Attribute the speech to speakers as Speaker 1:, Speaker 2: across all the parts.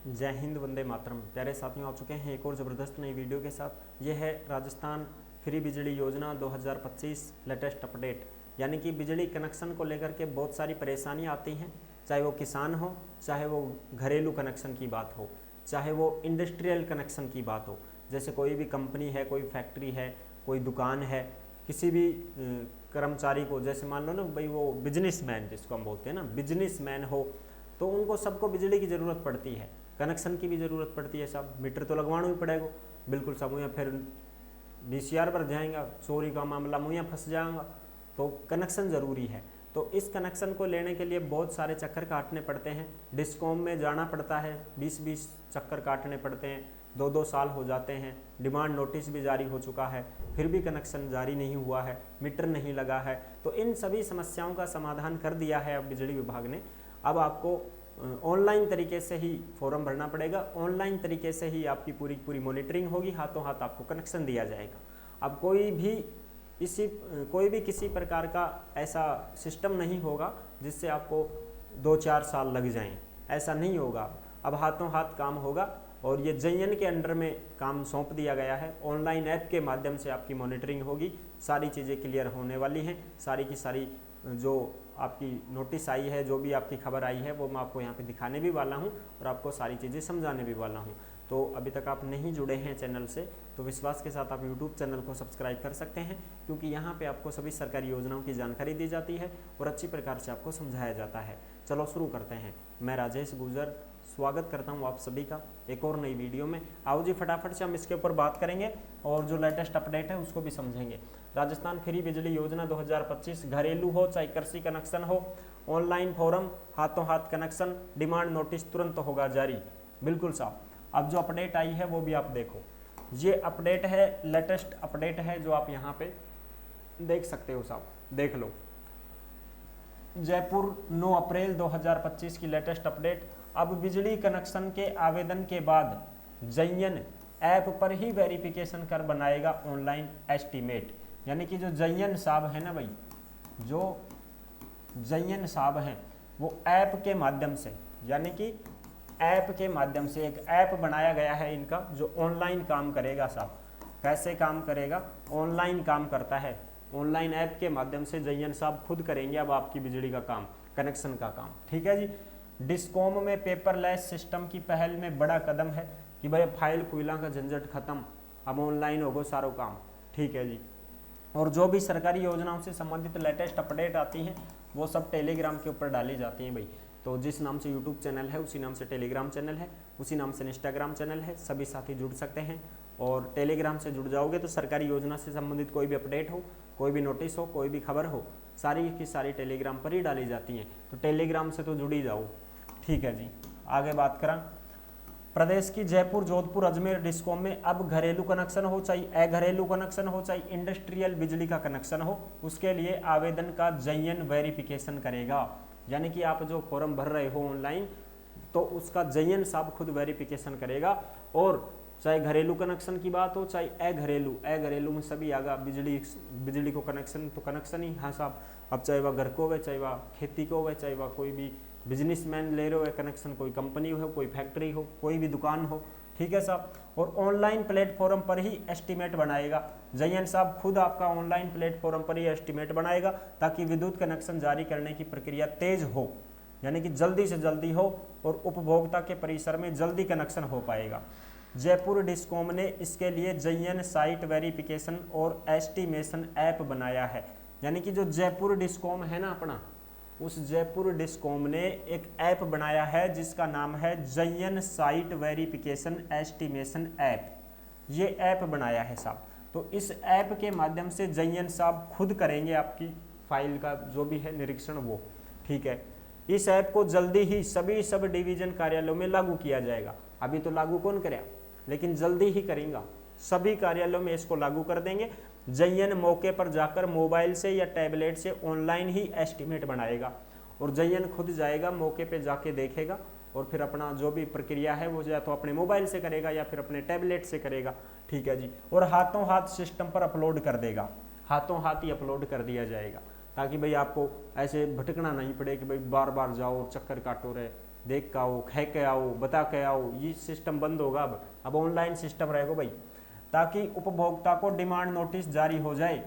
Speaker 1: जय हिंद, वंदे मातरम। प्यारे साथियों, आ चुके हैं एक और ज़बरदस्त नई वीडियो के साथ। यह है राजस्थान फ्री बिजली योजना 2025 लेटेस्ट अपडेट। यानी कि बिजली कनेक्शन को लेकर के बहुत सारी परेशानियां आती हैं, चाहे वो किसान हो, चाहे वो घरेलू कनेक्शन की बात हो, चाहे वो इंडस्ट्रियल कनेक्शन की बात हो। जैसे कोई भी कंपनी है, कोई फैक्ट्री है, कोई दुकान है, किसी भी कर्मचारी को, जैसे मान लो ना भाई वो बिजनेसमैन जिसको हम बोलते हैं ना, बिजनेसमैन हो, तो उनको सबको बिजली की ज़रूरत पड़ती है, कनेक्शन की भी ज़रूरत पड़ती है। साहब मीटर तो लगवाना ही पड़ेगा, बिल्कुल साहब। या फिर VCR पर जाएगा, चोरी का मामला मुँह फंस जाएगा, तो कनेक्शन ज़रूरी है। तो इस कनेक्शन को लेने के लिए बहुत सारे चक्कर काटने पड़ते हैं, डिस्कॉम में जाना पड़ता है, 20-20 चक्कर काटने पड़ते हैं, 2-2 साल हो जाते हैं, डिमांड नोटिस भी जारी हो चुका है, फिर भी कनेक्शन जारी नहीं हुआ है, मीटर नहीं लगा है। तो इन सभी समस्याओं का समाधान कर दिया है अब बिजली विभाग ने। अब आपको ऑनलाइन तरीके से ही फॉर्म भरना पड़ेगा, ऑनलाइन तरीके से ही आपकी पूरी मॉनिटरिंग होगी, हाथों हाथ आपको कनेक्शन दिया जाएगा। अब कोई भी किसी प्रकार का ऐसा सिस्टम नहीं होगा जिससे आपको 2-4 साल लग जाएं, ऐसा नहीं होगा। अब हाथों हाथ काम होगा और ये JN के अंडर में काम सौंप दिया गया है। ऑनलाइन ऐप के माध्यम से आपकी मॉनिटरिंग होगी, सारी चीज़ें क्लियर होने वाली हैं। सारी की सारी जो आपकी नोटिस आई है, जो भी आपकी खबर आई है, वो मैं आपको यहाँ पे दिखाने भी वाला हूँ और आपको सारी चीज़ें समझाने भी वाला हूँ। तो अभी तक आप नहीं जुड़े हैं चैनल से, तो विश्वास के साथ आप YouTube चैनल को सब्सक्राइब कर सकते हैं, क्योंकि यहाँ पे आपको सभी सरकारी योजनाओं की जानकारी दी जाती है और अच्छी प्रकार से आपको समझाया जाता है। चलो शुरू करते हैं। मैं राजेश गुजर स्वागत करता हूँ आप सभी का एक और नई वीडियो में। आओ जी, फटाफट से हम इसके ऊपर बात करेंगे और जो लेटेस्ट अपडेट है उसको भी समझेंगे। राजस्थान फ्री बिजली योजना 2025, घरेलू हो चाहे कृषि कनेक्शन हो, ऑनलाइन फॉर्म, हाथों हाथ कनेक्शन, डिमांड नोटिस तुरंत होगा जारी। बिल्कुल साहब। अब जो अपडेट आई है वो भी आप देखो, ये अपडेट है, लेटेस्ट अपडेट है जो आप यहाँ पे देख सकते हो साहब, देख लो। जयपुर 9 अप्रैल 2025 की लेटेस्ट अपडेट। अब बिजली कनेक्शन के आवेदन के बाद JN ऐप पर ही वेरिफिकेशन कर बनाएगा ऑनलाइन एस्टीमेट। यानी कि जो JN साहब है ना भाई, जो JN साहब हैं, वो ऐप के माध्यम से, यानी कि ऐप के माध्यम से एक ऐप बनाया गया है इनका, जो ऑनलाइन काम करेगा साहब। कैसे काम करेगा? ऑनलाइन काम करता है, ऑनलाइन ऐप के माध्यम से JN साहब खुद करेंगे अब आपकी बिजली का काम, कनेक्शन का काम। ठीक है जी। डिस्कॉम में पेपरलेस सिस्टम की पहल में बड़ा कदम है कि भाई फाइल फुइला का झंझट खत्म, अब ऑनलाइन होगा सारा काम। ठीक है जी। और जो भी सरकारी योजनाओं से संबंधित लेटेस्ट अपडेट आती हैं वो सब टेलीग्राम के ऊपर डाली जाती हैं भाई। तो जिस नाम से यूट्यूब चैनल है उसी नाम से टेलीग्राम चैनल है, उसी नाम से इंस्टाग्राम चैनल है। सभी साथी जुड़ सकते हैं और टेलीग्राम से जुड़ जाओगे तो सरकारी योजना से संबंधित कोई भी अपडेट हो, कोई भी नोटिस हो, कोई भी खबर हो, सारी की सारी टेलीग्राम पर ही डाली जाती हैं। तो टेलीग्राम से तो जुड़ ही जाओ। ठीक है जी। आगे बात करें, प्रदेश की जयपुर, जोधपुर, अजमेर डिस्कॉम में अब घरेलू कनेक्शन हो चाहे घरेलू कनेक्शन हो चाहे इंडस्ट्रियल बिजली का कनेक्शन हो, उसके लिए आवेदन का JN वेरिफिकेशन करेगा। यानी कि आप जो फॉर्म भर रहे हो ऑनलाइन, तो उसका JN साहब खुद वेरिफिकेशन करेगा। और चाहे घरेलू कनेक्शन की बात हो चाहे घरेलू में सभी आगा बिजली को कनेक्शन तो कनेक्शन ही। हाँ साहब। अब चाहे वह घर को हो, चाहे वह खेती को हो, चाहे वह कोई भी बिजनेसमैन ले रहे हो कनेक्शन, कोई कंपनी हो, कोई फैक्ट्री हो, कोई भी दुकान हो। ठीक है साहब। और ऑनलाइन प्लेटफॉर्म पर ही एस्टीमेट बनाएगा JN साहब, खुद आपका ऑनलाइन प्लेटफॉर्म पर ही एस्टीमेट बनाएगा, ताकि विद्युत कनेक्शन जारी करने की प्रक्रिया तेज हो, यानी कि जल्दी से जल्दी हो और उपभोक्ता के परिसर में जल्दी कनेक्शन हो पाएगा। जयपुर डिस्कॉम ने इसके लिए JN साइट वेरिफिकेशन और एस्टीमेशन ऐप बनाया है। यानी कि जो जयपुर डिस्कॉम है ना अपना, उस जयपुर डिस्कॉम ने एक ऐप बनाया है जिसका नाम है JN site verification estimation app. ये ऐप बनाया है साहब। तो इस ऐप के माध्यम से JN साहब खुद करेंगे आपकी फाइल का जो भी है निरीक्षण वो। ठीक है। इस ऐप को जल्दी ही सभी सब डिवीजन कार्यालयों में लागू किया जाएगा। अभी तो लागू कौन करेगा, लेकिन जल्दी ही करेंगे, सभी कार्यालयों में इसको लागू कर देंगे। JN मौके पर जाकर मोबाइल से या टैबलेट से ऑनलाइन ही एस्टीमेट बनाएगा और JN खुद जाएगा मौके पे जाके देखेगा और फिर अपना जो भी प्रक्रिया है वो या तो अपने मोबाइल से करेगा या फिर अपने टैबलेट से करेगा। ठीक है जी। और हाथों हाथ सिस्टम पर अपलोड कर देगा, हाथों हाथ ही अपलोड कर दिया जाएगा, ताकि भाई आपको ऐसे भटकना नहीं पड़े कि भाई बार बार जाओ और चक्कर काटो रहे, देख के आओ, कह के आओ, बता के आओ, ये सिस्टम बंद होगा। अब ऑनलाइन सिस्टम रहेगा भाई, ताकि उपभोक्ता को डिमांड नोटिस जारी हो जाए,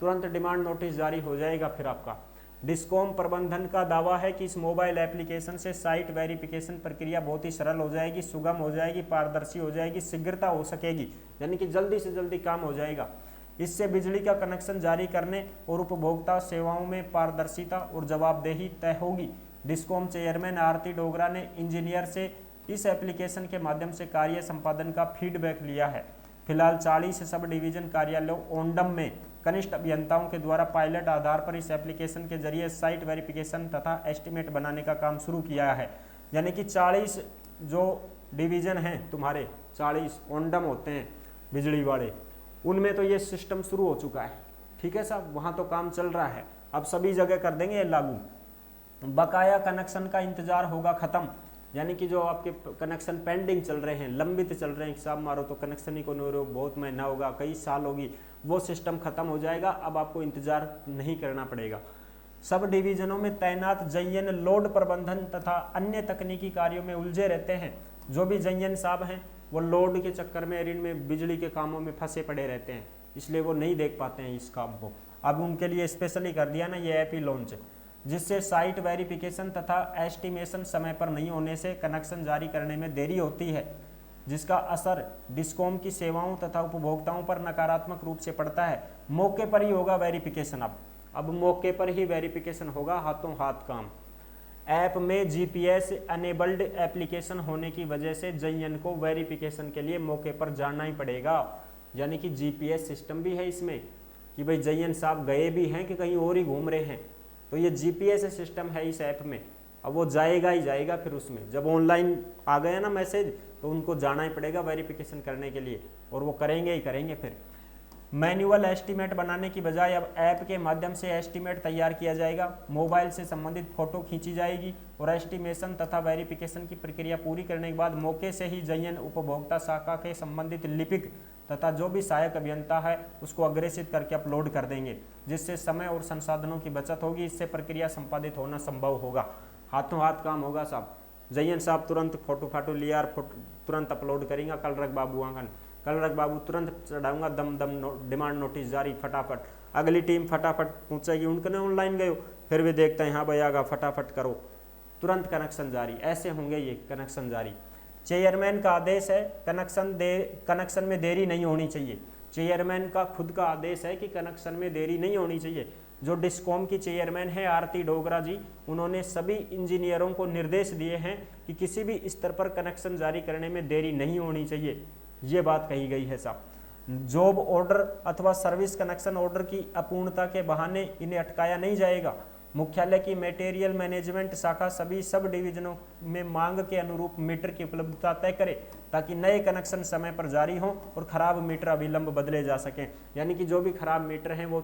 Speaker 1: तुरंत डिमांड नोटिस जारी हो जाएगा। फिर आपका डिस्कॉम प्रबंधन का दावा है कि इस मोबाइल एप्लीकेशन से साइट वेरिफिकेशन प्रक्रिया बहुत ही सरल हो जाएगी, सुगम हो जाएगी, पारदर्शी हो जाएगी, शीघ्रता हो सकेगी, यानी कि जल्दी से जल्दी काम हो जाएगा। इससे बिजली का कनेक्शन जारी करने और उपभोक्ता सेवाओं में पारदर्शिता और जवाबदेही तय होगी। डिस्कॉम चेयरमैन आरती डोगरा ने इंजीनियर से इस एप्लीकेशन के माध्यम से कार्य संपादन का फीडबैक लिया है। फिलहाल 40 सब डिवीजन कार्यालयों ओंडम में कनिष्ठ अभियंताओं के द्वारा पायलट आधार पर इस एप्लीकेशन के जरिए साइट वेरिफिकेशन तथा एस्टीमेट बनाने का काम शुरू किया है। यानी कि 40 जो डिवीजन हैं तुम्हारे, 40 ओंडम होते हैं बिजली वाले, उनमें तो ये सिस्टम शुरू हो चुका है। ठीक है साहब, वहाँ तो काम चल रहा है, अब सभी जगह कर देंगे ये लागू। बकाया कनेक्शन का इंतजार होगा खत्म, यानी कि जो आपके कनेक्शन पेंडिंग चल रहे हैं, लंबित चल रहे हैं, हिसाब मारो तो कनेक्शन ही को नहीं हो रहे हो, बहुत महीना होगा, कई साल होगी, वो सिस्टम खत्म हो जाएगा। अब आपको इंतजार नहीं करना पड़ेगा। सब डिवीजनों में तैनात जयन लोड प्रबंधन तथा अन्य तकनीकी कार्यों में उलझे रहते हैं। जो भी जयन साहब हैं वो लोड के चक्कर में, इनमें बिजली के कामों में फंसे पड़े रहते हैं, इसलिए वो नहीं देख पाते हैं इस काम को। अब उनके लिए स्पेशली कर दिया ना ये ऐप ही लॉन्च, जिससे साइट वेरिफिकेशन तथा एस्टिमेशन समय पर नहीं होने से कनेक्शन जारी करने में देरी होती है, जिसका असर डिस्कॉम की सेवाओं तथा उपभोक्ताओं पर नकारात्मक रूप से पड़ता है। मौके पर ही होगा वेरिफिकेशन, अब मौके पर ही वेरिफिकेशन होगा, हाथों हाथ काम। ऐप में जीपीएस अनेबल्ड एप्लीकेशन होने की वजह से जयन को वेरिफिकेशन के लिए मौके पर जाना ही पड़ेगा। यानी कि जीपीएस सिस्टम भी है इसमें कि भाई जयन साहब गए भी हैं कि कहीं और ही घूम रहे हैं, तो ये जीपीएस सिस्टम है इस ऐप में। अब वो जाएगा ही जाएगा, फिर उसमें जब ऑनलाइन आ गया ना मैसेज, तो उनको जाना ही पड़ेगा वेरिफिकेशन करने के लिए, और वो करेंगे ही करेंगे। फिर मैनुअल एस्टीमेट बनाने की बजाय अब ऐप के माध्यम से एस्टीमेट तैयार किया जाएगा। मोबाइल से संबंधित फोटो खींची जाएगी और एस्टीमेशन तथा वेरिफिकेशन की प्रक्रिया पूरी करने के बाद मौके से ही जयन उपभोक्ता शाखा के संबंधित लिपिक तथा जो भी सहायक अभियंता है उसको अग्रेसित करके अपलोड कर देंगे, जिससे समय और संसाधनों की बचत होगी। इससे प्रक्रिया संपादित होना संभव होगा, हाथों हाथ काम होगा साहब। जयन साहब तुरंत फोटो लिया और तुरंत अपलोड करेंगे। कलरक बाबू आंगन, कलरक बाबू तुरंत चढ़ाऊंगा, दम डिमांड नोटिस जारी, फटाफट। अगली टीम फटाफट पहुंचेगी, उनके ऑनलाइन गए फिर भी देखते हैं हाँ भाई आगा, फटाफट करो, तुरंत कनेक्शन जारी। ऐसे होंगे ये कनेक्शन जारी। चेयरमैन का आदेश है कनेक्शन में देरी नहीं होनी चाहिए। चेयरमैन का खुद का आदेश है कि कनेक्शन में देरी नहीं होनी चाहिए। जो डिस्कॉम की चेयरमैन है आरती डोगरा जी, उन्होंने सभी इंजीनियरों को निर्देश दिए हैं कि किसी भी स्तर पर कनेक्शन जारी करने में देरी नहीं होनी चाहिए, ये बात कही गई है साहब। जॉब ऑर्डर अथवा सर्विस कनेक्शन ऑर्डर की अपूर्णता के बहाने इन्हें अटकाया नहीं जाएगा। मुख्यालय की मटेरियल मैनेजमेंट शाखा सभी सब डिवीजनों में मांग के अनुरूप मीटर की उपलब्धता तय करे, ताकि नए कनेक्शन समय पर जारी हों और खराब मीटर अविलंब बदले जा सकें। यानी कि जो भी खराब मीटर हैं वो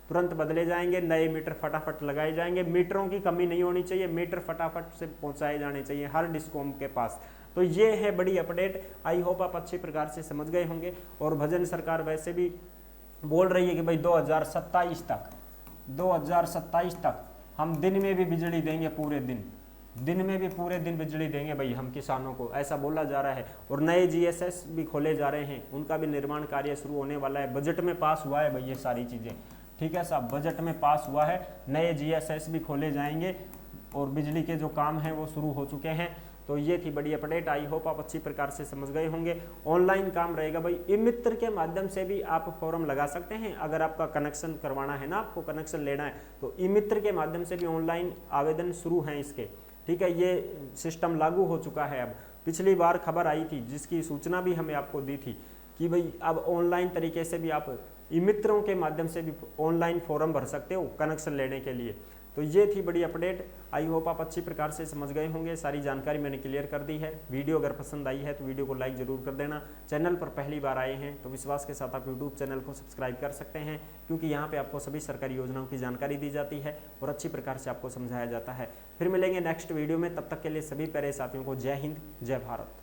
Speaker 1: तुरंत बदले जाएंगे, नए मीटर फटाफट लगाए जाएंगे। मीटरों की कमी नहीं होनी चाहिए, मीटर फटाफट से पहुंचाए जाने चाहिए हर डिस्कॉम के पास। तो ये है बड़ी अपडेट। आई होप आप अच्छी प्रकार से समझ गए होंगे। और भजन सरकार वैसे भी बोल रही है कि भाई 2027 तक हम दिन में भी बिजली देंगे, पूरे दिन में भी पूरे दिन बिजली देंगे भाई हम किसानों को, ऐसा बोला जा रहा है। और नए जीएसएस भी खोले जा रहे हैं, उनका भी निर्माण कार्य शुरू होने वाला है। बजट में पास हुआ है भाई ये सारी चीज़ें, ठीक है साहब, बजट में पास हुआ है। नए जीएसएस भी खोले जाएंगे और बिजली के जो काम हैं वो शुरू हो चुके हैं। तो ये थी बड़ी अपडेट। आई होप आप अच्छी प्रकार से समझ गए होंगे। ऑनलाइन काम रहेगा भाई, ई मित्र के माध्यम से भी आप फॉर्म लगा सकते हैं। अगर आपका कनेक्शन करवाना है ना, आपको कनेक्शन लेना है, तो ई मित्र के माध्यम से भी ऑनलाइन आवेदन शुरू हैं इसके, ठीक है। ये सिस्टम लागू हो चुका है। अब पिछली बार खबर आई थी जिसकी सूचना भी हमें आपको दी थी कि भाई अब ऑनलाइन तरीके से भी आप ई मित्रों के माध्यम से भी ऑनलाइन फॉर्म भर सकते हो कनेक्शन लेने के लिए। तो ये थी बड़ी अपडेट। आई होप आप अच्छी प्रकार से समझ गए होंगे। सारी जानकारी मैंने क्लियर कर दी है। वीडियो अगर पसंद आई है तो वीडियो को लाइक जरूर कर देना। चैनल पर पहली बार आए हैं तो विश्वास के साथ आप यूट्यूब चैनल को सब्सक्राइब कर सकते हैं, क्योंकि यहाँ पे आपको सभी सरकारी योजनाओं की जानकारी दी जाती है और अच्छी प्रकार से आपको समझाया जाता है। फिर मिलेंगे नेक्स्ट वीडियो में, तब तक के लिए सभी प्यारे साथियों को जय हिंद, जय भारत।